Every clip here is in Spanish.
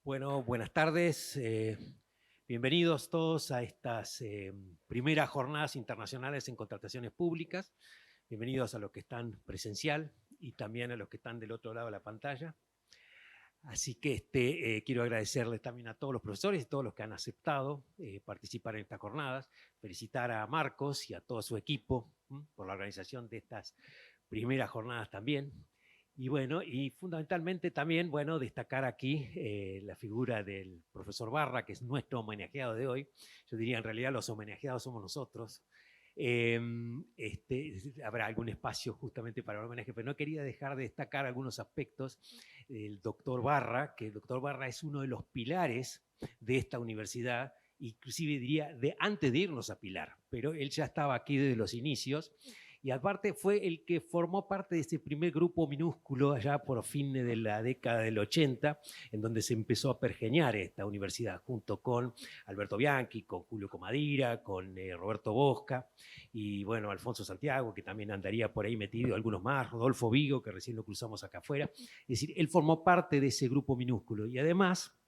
Bueno, buenas tardes. Bienvenidos todos a estas primeras jornadas internacionales en contrataciones públicas. Bienvenidos a los que están presencial y también a los que están del otro lado de la pantalla. Así que quiero agradecerles también a todos los profesores y todos los que han aceptado participar en estas jornadas. Felicitar a Marcos y a todo su equipo por la organización de estas primeras jornadas también. Y bueno, y fundamentalmente también, bueno, destacar aquí la figura del profesor Barra, que es nuestro homenajeado de hoy. Yo diría, en realidad, los homenajeados somos nosotros. Habrá algún espacio justamente para el homenaje, pero no quería dejar de destacar algunos aspectos del doctor Barra, que el doctor Barra es uno de los pilares de esta universidad, inclusive diría de antes de irnos a Pilar, pero él ya estaba aquí desde los inicios. Y aparte fue el que formó parte de ese primer grupo minúsculo allá por fines de la década del 80, en donde se empezó a pergeñar esta universidad, junto con Alberto Bianchi, con Julio Comadira, con Roberto Bosca, y bueno, Alfonso Santiago, que también andaría por ahí metido, algunos más, Rodolfo Vigo, que recién lo cruzamos acá afuera. Es decir, él formó parte de ese grupo minúsculo. Y además,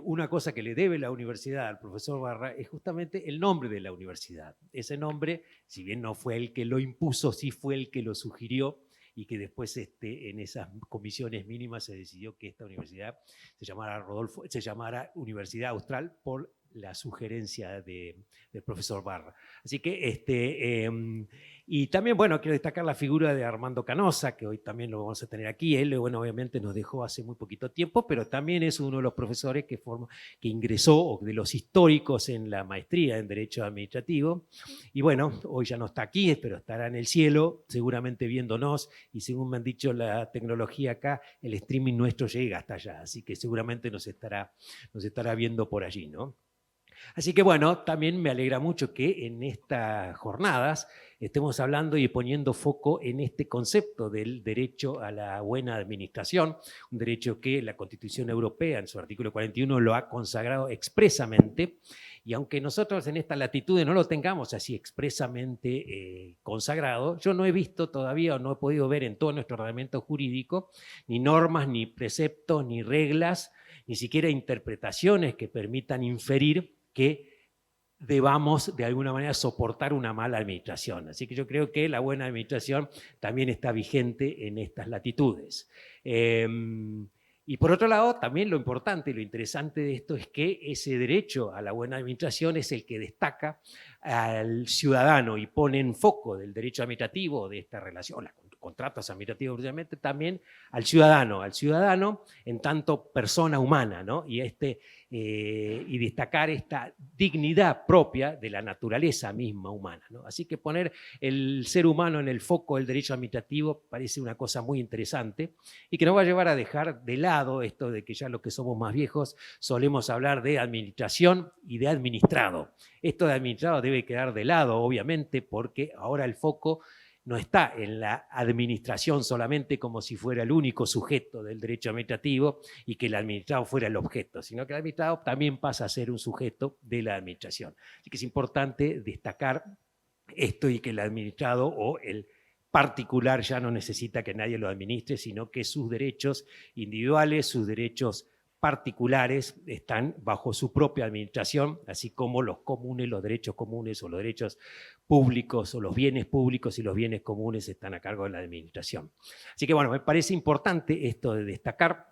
una cosa que le debe la universidad al profesor Barra es justamente el nombre de la universidad. Ese nombre, si bien no fue el que lo impuso, sí fue el que lo sugirió y que después en esas comisiones mínimas se decidió que esta universidad se llamara Universidad Austral por la sugerencia del profesor Barra. Así que y también, bueno, quiero destacar la figura de Armando Canosa, que hoy también lo vamos a tener aquí. Él, bueno, obviamente nos dejó hace muy poquito tiempo, pero también es uno de los profesores que ingresó, o de los históricos en la maestría en Derecho Administrativo. Y bueno, hoy ya no está aquí, pero estará en el cielo, seguramente viéndonos. Y según me han dicho la tecnología acá, el streaming nuestro llega hasta allá. Así que seguramente nos estará viendo por allí, ¿no? Así que bueno, también me alegra mucho que en estas jornadas estemos hablando y poniendo foco en este concepto del derecho a la buena administración, un derecho que la Constitución Europea en su artículo 41 lo ha consagrado expresamente, y aunque nosotros en estas latitudes no lo tengamos así expresamente consagrado, yo no he visto todavía o no he podido ver en todo nuestro ordenamiento jurídico ni normas, ni preceptos, ni reglas, ni siquiera interpretaciones que permitan inferir que debamos de alguna manera soportar una mala administración. Así que yo creo que la buena administración también está vigente en estas latitudes. Y por otro lado, también lo importante y lo interesante de esto es que ese derecho a la buena administración es el que destaca al ciudadano y pone en foco del derecho administrativo de esta relación, los contratos administrativos, obviamente, también al ciudadano en tanto persona humana, ¿no? Y destacar esta dignidad propia de la naturaleza misma humana, ¿no? Así que poner el ser humano en el foco del derecho administrativo parece una cosa muy interesante y que nos va a llevar a dejar de lado esto de que ya los que somos más viejos solemos hablar de administración y de administrado. Esto de administrado debe quedar de lado, obviamente, porque ahora el foco no está en la administración solamente como si fuera el único sujeto del derecho administrativo y que el administrado fuera el objeto, sino que el administrado también pasa a ser un sujeto de la administración. Así que es importante destacar esto y que el administrado o el particular ya no necesita que nadie lo administre, sino que sus derechos individuales, sus derechos particulares están bajo su propia administración, así como los comunes, los derechos comunes o los derechos públicos o los bienes públicos y los bienes comunes están a cargo de la administración. Así que bueno, me parece importante esto de destacar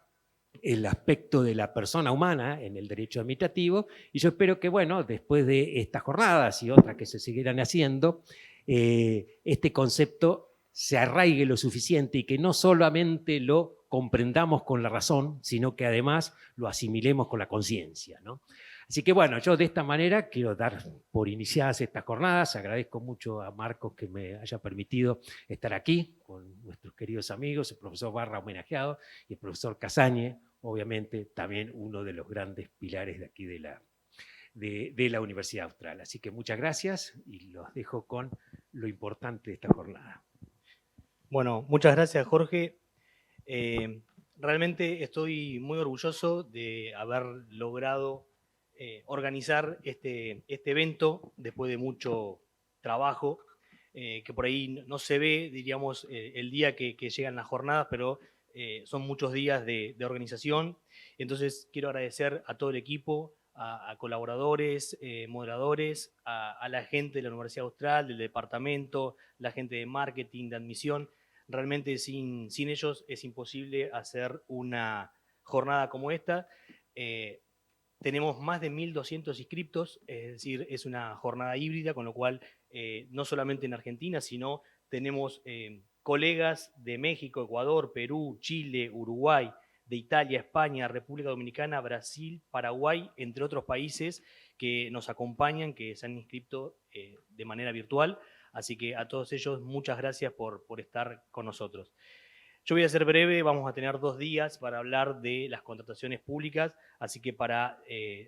el aspecto de la persona humana en el derecho administrativo, y yo espero que, bueno, después de estas jornadas y otras que se seguirán haciendo, este concepto se arraigue lo suficiente y que no solamente lo comprendamos con la razón, sino que además lo asimilemos con la conciencia, ¿no? Así que bueno, yo de esta manera quiero dar por iniciadas estas jornadas. Agradezco mucho a Marcos que me haya permitido estar aquí con nuestros queridos amigos, el profesor Barra homenajeado y el profesor Casañe, obviamente también uno de los grandes pilares de aquí de la Universidad Austral. Así que muchas gracias y los dejo con lo importante de esta jornada. Bueno, muchas gracias, Jorge. Realmente estoy muy orgulloso de haber logrado organizar este evento después de mucho trabajo, que por ahí no se ve, diríamos, el día que llegan las jornadas, pero son muchos días de organización. Entonces quiero agradecer a todo el equipo, a colaboradores, moderadores, a la gente de la Universidad Austral, del departamento, la gente de marketing, de admisión. Realmente sin ellos es imposible hacer una jornada como esta. Tenemos más de 1.200 inscriptos, es decir, es una jornada híbrida, con lo cual no solamente en Argentina, sino tenemos colegas de México, Ecuador, Perú, Chile, Uruguay, de Italia, España, República Dominicana, Brasil, Paraguay, entre otros países que nos acompañan, que se han inscrito de manera virtual. Así que a todos ellos, muchas gracias por estar con nosotros. Yo voy a ser breve, vamos a tener 2 días para hablar de las contrataciones públicas, así que para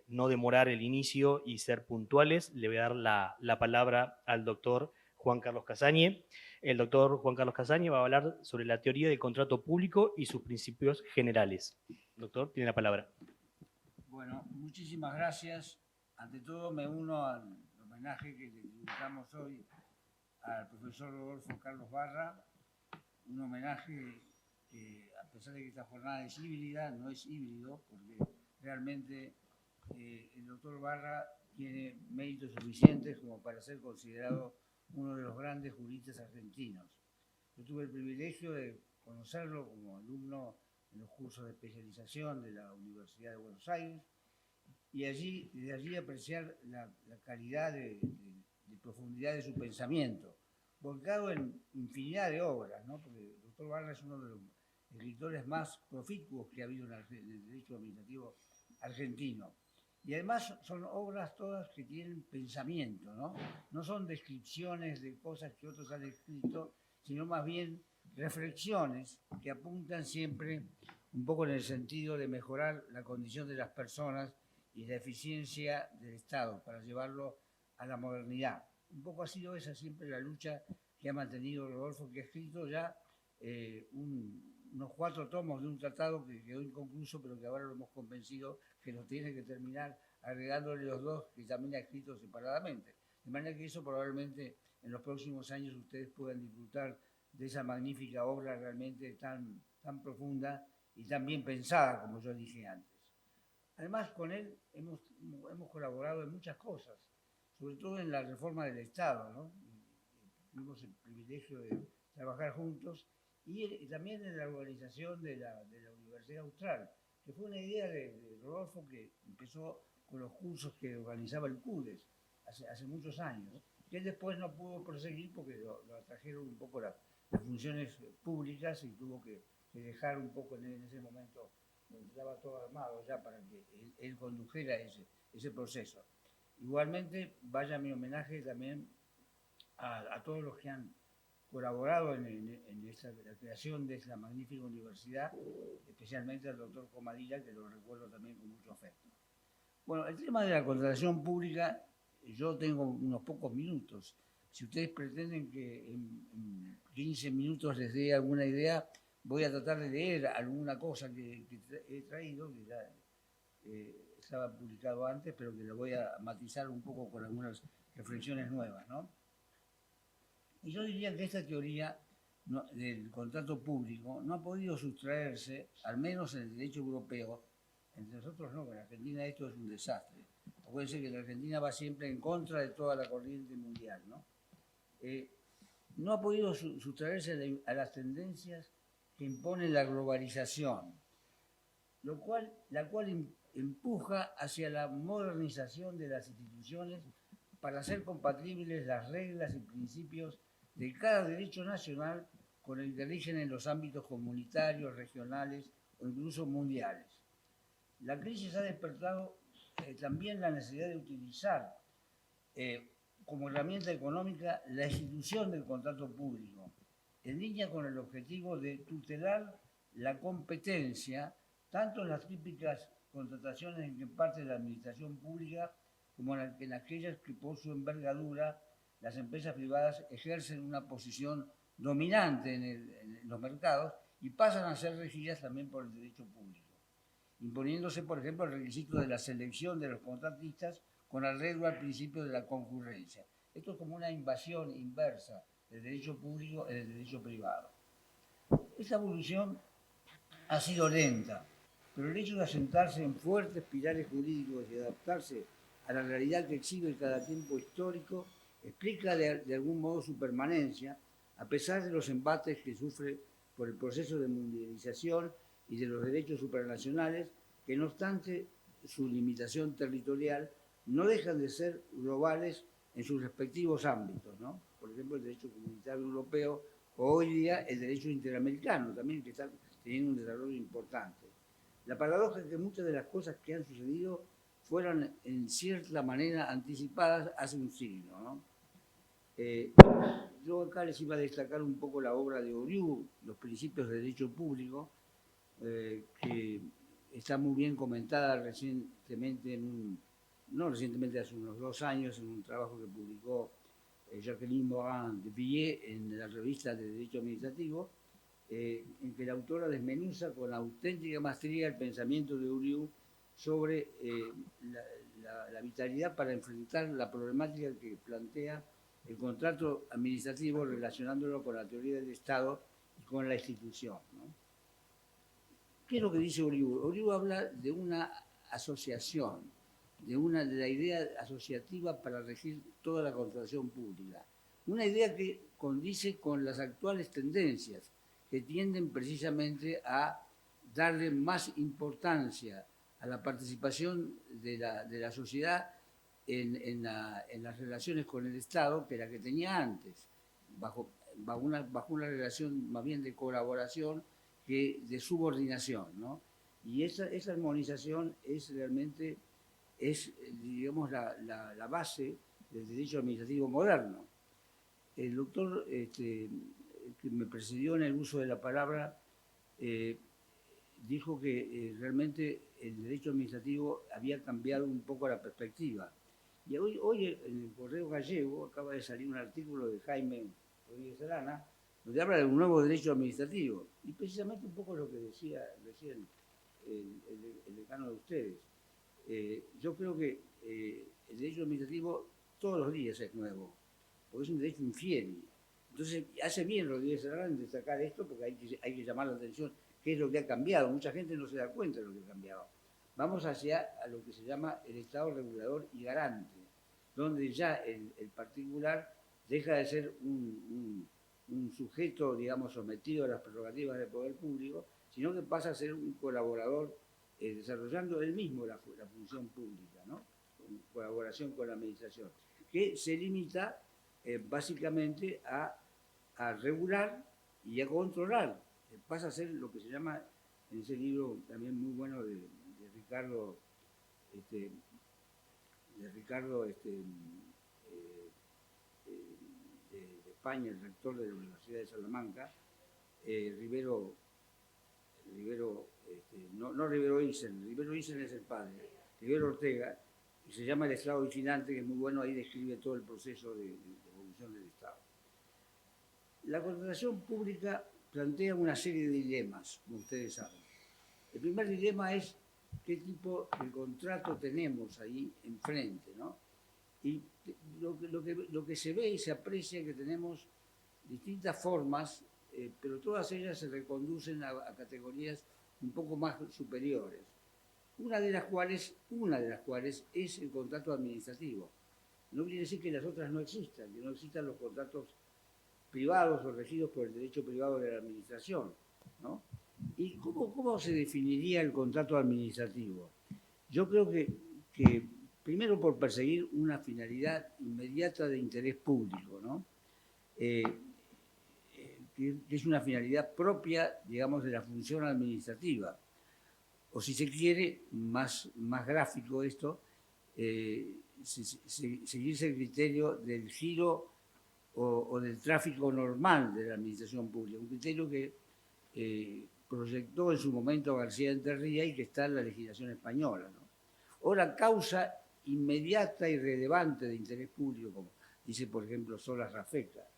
no demorar el inicio y ser puntuales, le voy a dar la palabra al doctor Juan Carlos Casañe. El doctor Juan Carlos Casañe va a hablar sobre la teoría del contrato público y sus principios generales. Doctor, tiene la palabra. Bueno, muchísimas gracias. Ante todo me uno al homenaje que le dedicamos hoy al profesor Rodolfo Carlos Barra, un homenaje que, a pesar de que esta jornada es híbrida, no es híbrido, porque realmente el doctor Barra tiene méritos suficientes como para ser considerado uno de los grandes juristas argentinos. Yo tuve el privilegio de conocerlo como alumno en los cursos de especialización de la Universidad de Buenos Aires y desde allí apreciar la calidad de profundidad de su pensamiento, volcado en infinidad de obras, ¿no? Porque el doctor Barra es uno de los escritores más proficuos que ha habido en el derecho administrativo argentino. Y además son obras todas que tienen pensamiento, ¿no? No son descripciones de cosas que otros han escrito, sino más bien reflexiones que apuntan siempre un poco en el sentido de mejorar la condición de las personas y la eficiencia del Estado para llevarlo a la modernidad. Un poco ha sido esa siempre la lucha que ha mantenido Rodolfo, que ha escrito ya unos 4 tomos de un tratado que quedó inconcluso, pero que ahora lo hemos convencido que lo tiene que terminar, agregándole los 2 que también ha escrito separadamente. De manera que eso probablemente en los próximos años ustedes puedan disfrutar de esa magnífica obra realmente tan profunda y tan bien pensada, como yo dije antes. Además, con él hemos colaborado en muchas cosas, sobre todo en la reforma del Estado, ¿no? Tuvimos el privilegio de trabajar juntos y también en la organización de la Universidad Austral, que fue una idea de Rodolfo que empezó con los cursos que organizaba el CUDES hace muchos años, ¿no? Que él después no pudo proseguir porque lo atrajeron un poco las funciones públicas y tuvo que dejar un poco en ese momento, estaba todo armado ya para que él condujera ese proceso. Igualmente, vaya mi homenaje también a todos los que han colaborado en la creación de esta magnífica universidad, especialmente al doctor Comadilla, que lo recuerdo también con mucho afecto. Bueno, el tema de la contratación pública, yo tengo unos pocos minutos. Si ustedes pretenden que en 15 minutos les dé alguna idea, voy a tratar de leer alguna cosa que he traído, que ya estaba publicado antes, pero que lo voy a matizar un poco con algunas reflexiones nuevas, ¿no? Y yo diría que esta teoría del contrato público no ha podido sustraerse, al menos en el derecho europeo. Entre nosotros no, en Argentina esto es un desastre. Acuérdense que la Argentina va siempre en contra de toda la corriente mundial, ¿no? No ha podido sustraerse a las tendencias que impone la globalización, la cual empuja hacia la modernización de las instituciones para hacer compatibles las reglas y principios de cada derecho nacional con el que rigen en los ámbitos comunitarios, regionales o incluso mundiales. La crisis ha despertado también la necesidad de utilizar como herramienta económica la institución del contrato público, en línea con el objetivo de tutelar la competencia, tanto en las típicas contrataciones en que parte de la administración pública, como en aquellas que por su envergadura las empresas privadas ejercen una posición dominante en los mercados y pasan a ser regidas también por el derecho público, imponiéndose, por ejemplo, el requisito de la selección de los contratistas con arreglo al principio de la concurrencia. Esto es como una invasión inversa del derecho público en el derecho privado. Esta evolución ha sido lenta, pero el hecho de asentarse en fuertes pilares jurídicos y adaptarse a la realidad que exhibe cada tiempo histórico explica de algún modo su permanencia, a pesar de los embates que sufre por el proceso de mundialización y de los derechos supranacionales, que no obstante su limitación territorial, no dejan de ser globales en sus respectivos ámbitos, ¿no? Por ejemplo, el derecho comunitario europeo o hoy día el derecho interamericano, también que está teniendo un desarrollo importante. La paradoja es que muchas de las cosas que han sucedido fueron en cierta manera anticipadas hace un siglo, ¿no? Yo acá les iba a destacar un poco la obra de Oriú, Los principios de derecho público, que está muy bien comentada recientemente no recientemente, hace unos 2 años, en un trabajo que publicó Jacqueline Morin de Villiers en la revista de Derecho Administrativo, en que la autora desmenuza con auténtica maestría el pensamiento de Oriú sobre la vitalidad para enfrentar la problemática que plantea el contrato administrativo relacionándolo con la teoría del Estado y con la institución, ¿no? ¿Qué es lo que dice Oriú? Oriú habla de una asociación, de la idea asociativa para regir toda la contratación pública. Una idea que condice con las actuales tendencias que tienden precisamente a darle más importancia a la participación de la sociedad en las relaciones con el Estado que la que tenía antes, bajo una relación más bien de colaboración que de subordinación, ¿no? Y esa armonización es realmente, digamos, la base del derecho administrativo moderno. El doctor que me precedió en el uso de la palabra dijo que realmente el derecho administrativo había cambiado un poco la perspectiva. Y hoy en el Correo Gallego acaba de salir un artículo de Jaime Rodríguez Arana, donde habla de un nuevo derecho administrativo. Y precisamente un poco lo que decía recién el decano de ustedes. Yo creo que el derecho administrativo todos los días es nuevo, porque es un derecho infiel. Entonces, hace bien Rodríguez Arana en destacar esto, porque hay que llamar la atención qué es lo que ha cambiado. Mucha gente no se da cuenta de lo que ha cambiado. Vamos hacia a lo que se llama el Estado regulador y garante, donde ya el particular deja de ser un sujeto, digamos, sometido a las prerrogativas del poder público, sino que pasa a ser un colaborador desarrollando él mismo la función pública, ¿no? En colaboración con la administración, que se limita básicamente a regular y a controlar. Pasa a ser lo que se llama, en ese libro también muy bueno de Ricardo de España, el rector de la Universidad de Salamanca, Rivero Isen es el padre, Rivero Ortega, y se llama El Estado Vigilante, que es muy bueno, ahí describe todo el proceso de evolución del Estado. La contratación pública plantea una serie de dilemas, como ustedes saben. El primer dilema es qué tipo de contrato tenemos ahí enfrente, ¿no? Y lo que se ve y se aprecia es que tenemos distintas formas, pero todas ellas se reconducen a categorías un poco más superiores. Una de las cuales es el contrato administrativo. No quiere decir que las otras no existan, que no existan los contratos privados o regidos por el derecho privado de la administración, ¿no? ¿Y cómo se definiría el contrato administrativo? Yo creo que primero por perseguir una finalidad inmediata de interés público, ¿no? Que es una finalidad propia, digamos, de la función administrativa. O si se quiere, más gráfico esto, seguirse el criterio del giro o del tráfico normal de la administración pública, un criterio que proyectó en su momento García Enterría y que está en la legislación española, ¿no? O la causa inmediata y relevante de interés público, como dice, por ejemplo, Solas Rafeca.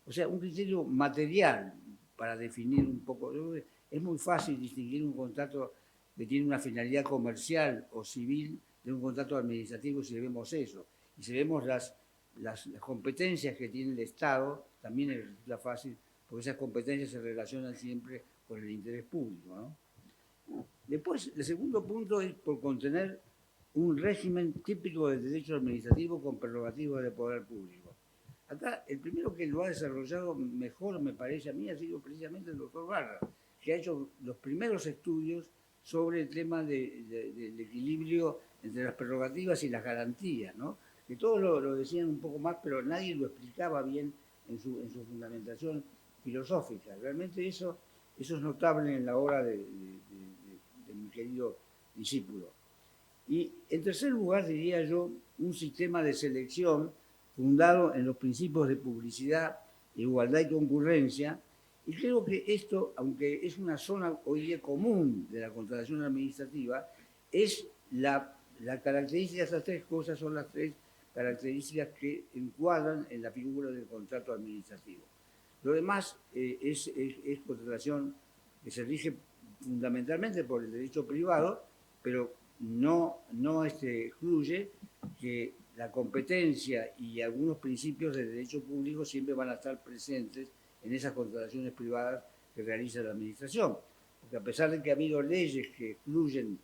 O sea, un criterio material para definir un poco. Es muy fácil distinguir un contrato que tiene una finalidad comercial o civil de un contrato administrativo si vemos eso. Y si vemos las competencias que tiene el Estado, también resulta fácil, porque esas competencias se relacionan siempre con el interés público, ¿no? Después, el segundo punto es por contener un régimen típico del derecho administrativo con prerrogativas de poder público. Acá, el primero que lo ha desarrollado mejor, me parece a mí, ha sido precisamente el doctor Barra, que ha hecho los primeros estudios sobre el tema del equilibrio entre las prerrogativas y las garantías, ¿no? Que todos lo decían un poco más, pero nadie lo explicaba bien en su fundamentación filosófica. Realmente eso es notable en la obra de mi querido discípulo. Y en tercer lugar, diría yo, un sistema de selección fundado en los principios de publicidad, igualdad y concurrencia. Y creo que esto, aunque es una zona hoy día común de la contratación administrativa, es la característica, esas tres cosas son las tres características que encuadran en la figura del contrato administrativo. Lo demás es contratación que se rige fundamentalmente por el derecho privado, pero no excluye que la competencia y algunos principios del derecho público siempre van a estar presentes en esas contrataciones privadas que realiza la administración. Porque a pesar de que ha habido leyes que excluyen,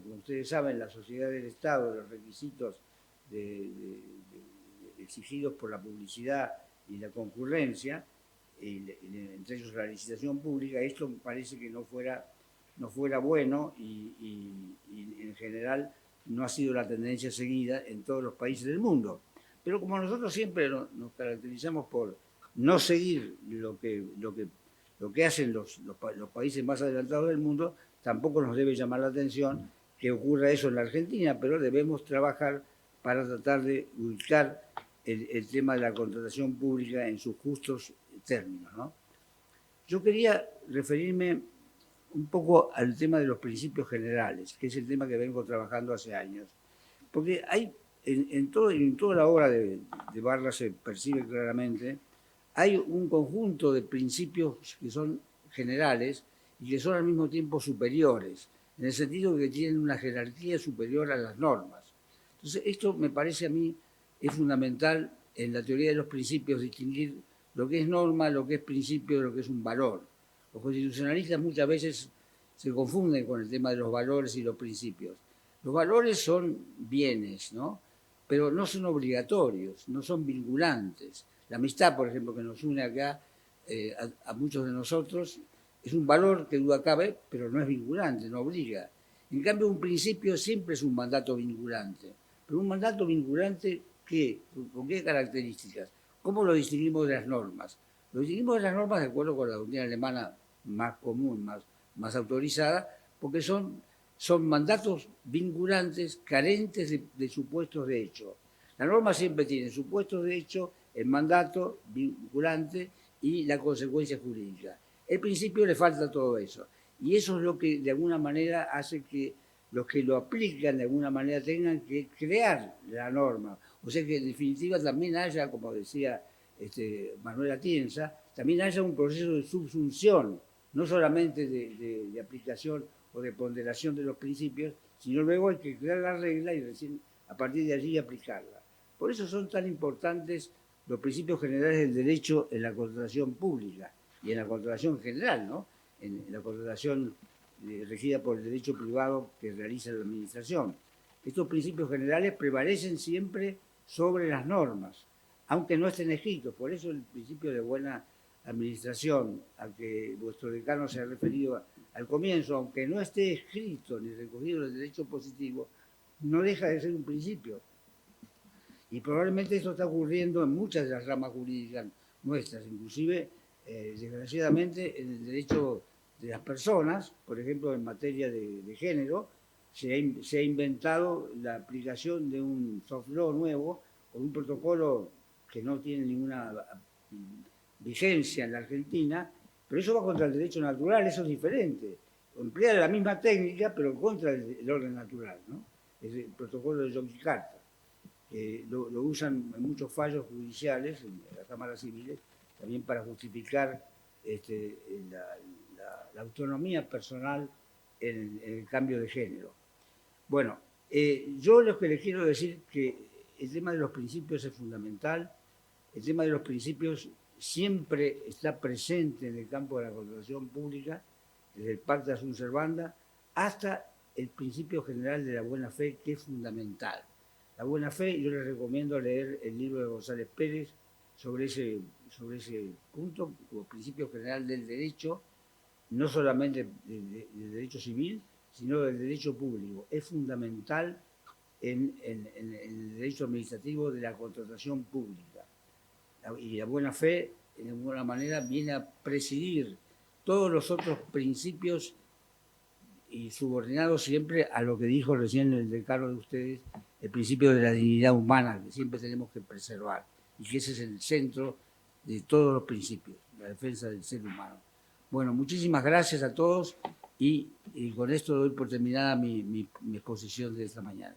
como ustedes saben, la sociedad del Estado, los requisitos exigidos por la publicidad y la concurrencia, entre ellos la licitación pública, esto parece que no fuera bueno y en general no ha sido la tendencia seguida en todos los países del mundo. Pero como nosotros siempre nos caracterizamos por no seguir lo que hacen los países más adelantados del mundo, tampoco nos debe llamar la atención que ocurra eso en la Argentina, pero debemos trabajar para tratar de ubicar el tema de la contratación pública en sus justos términos, ¿no? Yo quería referirme un poco al tema de los principios generales, que es el tema que vengo trabajando hace años. Porque hay, en toda la obra de Barra se percibe claramente, hay un conjunto de principios que son generales y que son al mismo tiempo superiores, en el sentido que tienen una jerarquía superior a las normas. Entonces, esto me parece a mí es fundamental en la teoría de los principios, distinguir lo que es norma, lo que es principio, lo que es un valor. Los constitucionalistas muchas veces se confunden con el tema de los valores y los principios. Los valores son bienes, ¿no? Pero no son obligatorios, no son vinculantes. La amistad, por ejemplo, que nos une acá a muchos de nosotros, es un valor que duda cabe, pero no es vinculante, no obliga. En cambio, un principio siempre es un mandato vinculante. Pero un mandato vinculante, ¿qué? ¿Con qué características? ¿Cómo lo distinguimos de las normas? Lo distinguimos de las normas de acuerdo con la doctrina alemana más común, más autorizada, porque son mandatos vinculantes carentes de supuestos de hecho. La norma siempre tiene supuestos de hecho, el mandato vinculante y la consecuencia jurídica. El principio le falta todo eso. Y eso es lo que de alguna manera hace que los que lo aplican de alguna manera tengan que crear la norma. O sea que en definitiva también haya, como decía Manuel Atienza, también haya un proceso de subsunción, no solamente de aplicación o de ponderación de los principios, sino luego hay que crear la regla y recién a partir de allí aplicarla. Por eso son tan importantes los principios generales del derecho en la contratación pública y en la contratación general, ¿no? En la contratación regida por el derecho privado que realiza la administración. Estos principios generales prevalecen siempre sobre las normas, aunque no estén escritos. Por eso el principio de buena administración al que vuestro decano se ha referido al comienzo, aunque no esté escrito ni recogido en el derecho positivo, no deja de ser un principio. Y probablemente esto está ocurriendo en muchas de las ramas jurídicas nuestras, inclusive, desgraciadamente, en el derecho de las personas, por ejemplo, en materia de género, se ha inventado la aplicación de un soft law nuevo con un protocolo que no tiene ninguna vigencia en la Argentina, pero eso va contra el derecho natural, eso es diferente. Emplea la misma técnica, pero contra el orden natural, ¿no? Es el protocolo de Yogyakarta. Lo usan en muchos fallos judiciales, en las cámaras civiles, también para justificar la autonomía personal en el cambio de género. Bueno, yo lo que les quiero decir que el tema de los principios es fundamental, el tema de los principios siempre está presente en el campo de la contratación pública desde el Pacta Sunt Servanda, hasta el principio general de la buena fe, que es fundamental. La buena fe, yo les recomiendo leer el libro de González Pérez sobre ese punto, como principio general del derecho, no solamente del derecho civil, sino del derecho público. Es fundamental en el derecho administrativo de la contratación pública. Y la buena fe, de alguna manera, viene a presidir todos los otros principios y subordinados siempre a lo que dijo recién el decano de ustedes, el principio de la dignidad humana, que siempre tenemos que preservar, y que ese es el centro de todos los principios, la defensa del ser humano. Bueno, muchísimas gracias a todos y con esto doy por terminada mi exposición de esta mañana.